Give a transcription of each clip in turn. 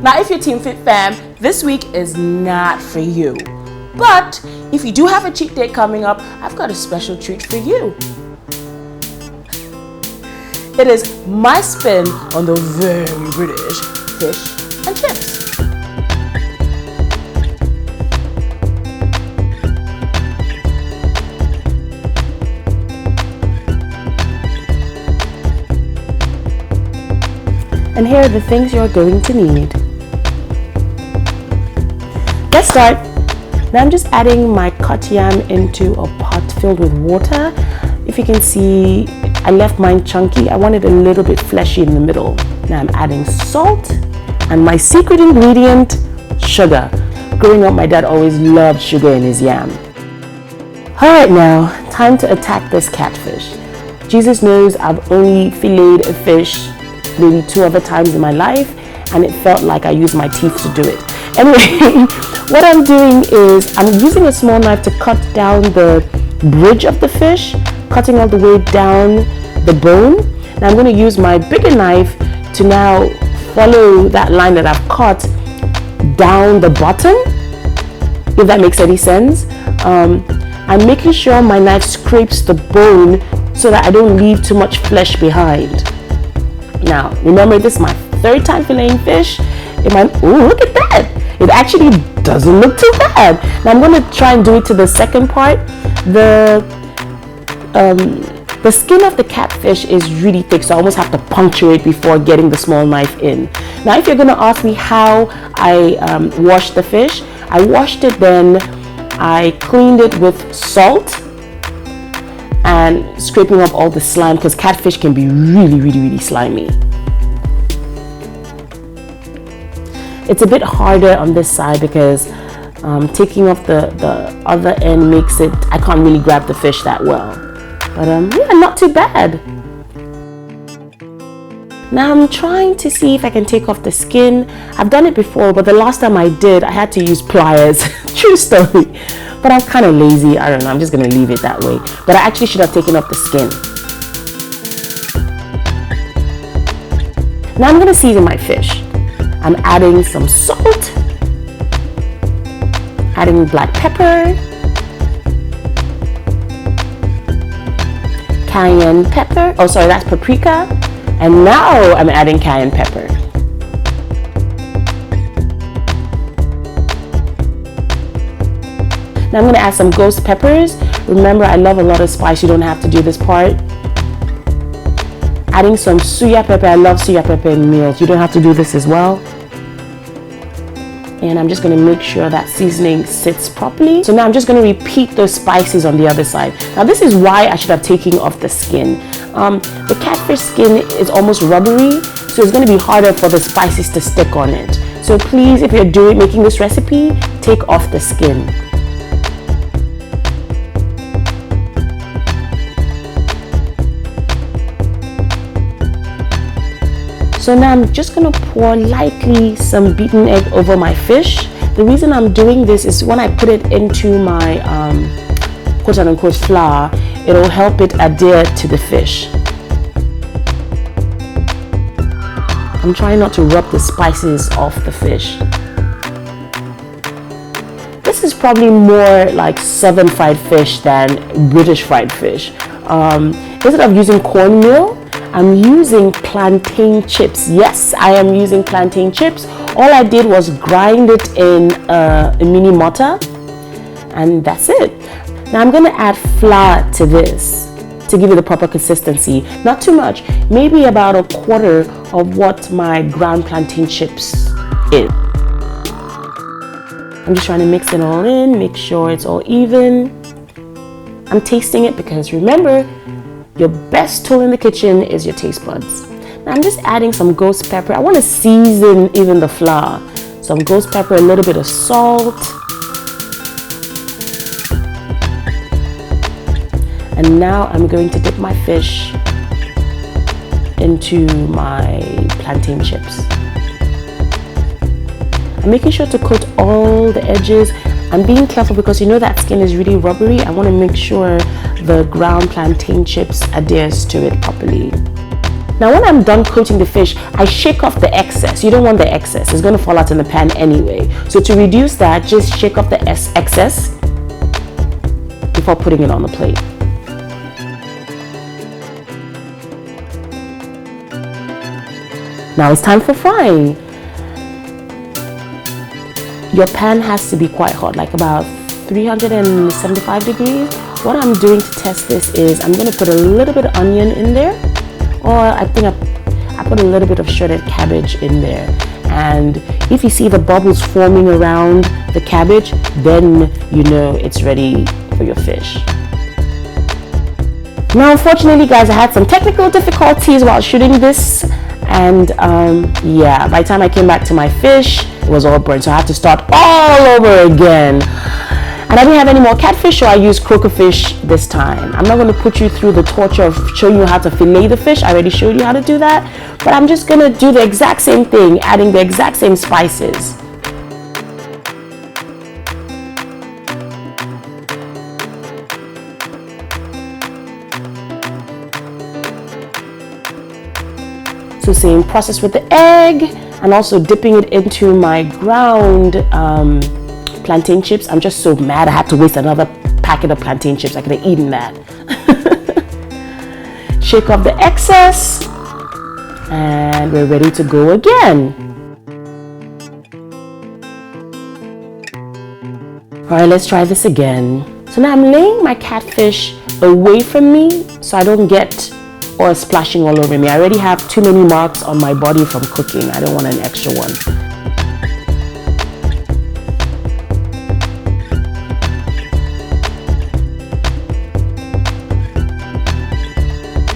Now, if you're Team Fit Fam, this week is not for you. But if you do have a cheat day coming up, I've got a special treat for you. It is my spin on the very British fish and chips. And here are the things you're going to need. Let's start. Now I'm just adding my cut yam into a pot filled with water. If you can see, I left mine chunky. I wanted a little bit fleshy in the middle. Now I'm adding salt and my secret ingredient, sugar. Growing up, my dad always loved sugar in his yam. All right, now time to attack this catfish. Jesus knows I've only filleted a fish maybe 2 other times in my life, and it felt like I used my teeth to do it. Anyway, what I'm doing is I'm using a small knife to cut down the bridge of the fish, cutting all the way down the bone. Now I'm going to use my bigger knife to now follow that line that I've cut down the bottom, if that makes any sense. I'm making sure my knife scrapes the bone so that I don't leave too much flesh behind. Now, remember, this is my 3rd time filleting fish. Oh, look at that. It actually doesn't look too bad. Now, I'm going to try and do it to the second part. The skin of the catfish is really thick, so I almost have to puncture it before getting the small knife in. Now, if you're going to ask me how I washed the fish, I washed it, then I cleaned it with salt and scraping up all the slime, because catfish can be really slimy. It's a bit harder on this side because taking off the other end makes it, I can't really grab the fish that well. But yeah, not too bad. Now I'm trying to see if I can take off the skin. I've done it before, but the last time I did, I had to use pliers. True story. But I'm kind of lazy. I don't know. I'm just going to leave it that way. But I actually should have taken off the skin. Now I'm going to season my fish. I'm adding some salt, adding black pepper, cayenne pepper. Oh, sorry, that's paprika. And now I'm adding cayenne pepper. Now I'm going to add some ghost peppers. Remember, I love a lot of spice. You don't have to do this part. Adding some suya pepper. I love suya pepper in meals. You don't have to do this as well. And I'm just going to make sure that seasoning sits properly. So now I'm just going to repeat those spices on the other side. Now this is why I should have taken off the skin. The catfish skin is almost rubbery, so it's going to be harder for the spices to stick on it. So please, if you're making this recipe, take off the skin. So now I'm just going to pour lightly some beaten egg over my fish. The reason I'm doing this is when I put it into my quote-unquote flour, it'll help it adhere to the fish. I'm trying not to rub the spices off the fish. This is probably more like southern fried fish than British fried fish. Instead of using cornmeal, I'm using plantain chips. Yes, I am using plantain chips. All I did was grind it in a mini mortar, and that's it. Now I'm going to add flour to this to give it the proper consistency. Not too much, maybe about 1/4 of what my ground plantain chips is. I'm just trying to mix it all in, make sure it's all even. I'm tasting it because remember, your best tool in the kitchen is your taste buds. Now I'm just adding some ghost pepper. I want to season even the flour. Some ghost pepper, a little bit of salt. And now I'm going to dip my fish into my plantain chips. I'm making sure to coat all the edges. I'm being careful because you know that skin is really rubbery. I want to make sure the ground plantain chips adheres to it properly. Now when I'm done coating the fish, I shake off the excess. You don't want the excess. It's going to fall out in the pan anyway. So to reduce that, just shake off the excess before putting it on the plate. Now it's time for frying. Your pan has to be quite hot, like about 375 degrees. What I'm doing to test this is I'm going to put a little bit of onion in there, or I think I put a little bit of shredded cabbage in there. And if you see the bubbles forming around the cabbage, then you know it's ready for your fish. Now unfortunately guys, I had some technical difficulties while shooting this, and yeah, by the time I came back to my fish, it was all burnt, so I had to start all over again. And I didn't have any more catfish, so I used croaker fish this time. I'm not going to put you through the torture of showing you how to fillet the fish. I already showed you how to do that, but I'm just going to do the exact same thing, adding the exact same spices. So same process with the egg, and also dipping it into my ground plantain chips. I'm just so mad I had to waste another packet of plantain chips. I could have eaten that. Shake off the excess, and we're ready to go again. All right, let's try this again. So now I'm laying my catfish away from me so I don't get oil splashing all over me. I already have too many marks on my body from cooking. I don't want an extra one.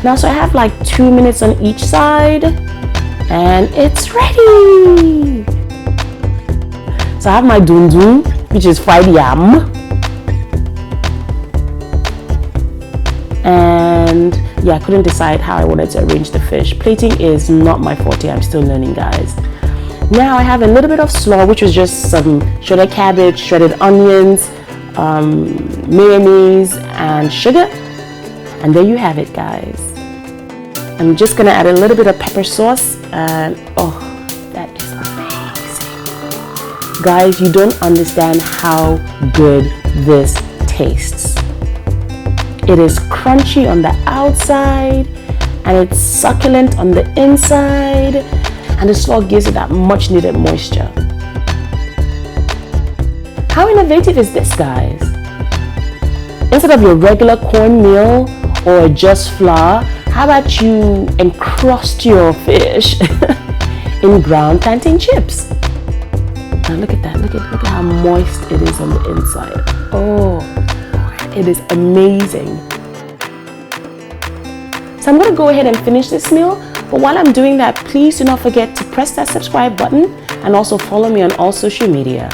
Now, so I have like 2 minutes on each side, and it's ready. So I have my dundun, which is fried yam. And yeah, I couldn't decide how I wanted to arrange the fish. Plating is not my forte. I'm still learning, guys. Now I have a little bit of slaw, which was just some shredded cabbage, shredded onions, mayonnaise, and sugar. And there you have it, guys. I'm just gonna add a little bit of pepper sauce, and oh, that is amazing. Guys, you don't understand how good this tastes. It is crunchy on the outside, and it's succulent on the inside, and the slaw gives it that much needed moisture. How innovative is this, guys? Instead of your regular cornmeal or just flour, how about you encrust your fish in ground plantain chips? Now look at that, look at how moist it is on the inside. Oh, it is amazing. So I'm gonna go ahead and finish this meal, but while I'm doing that, please do not forget to press that subscribe button and also follow me on all social media.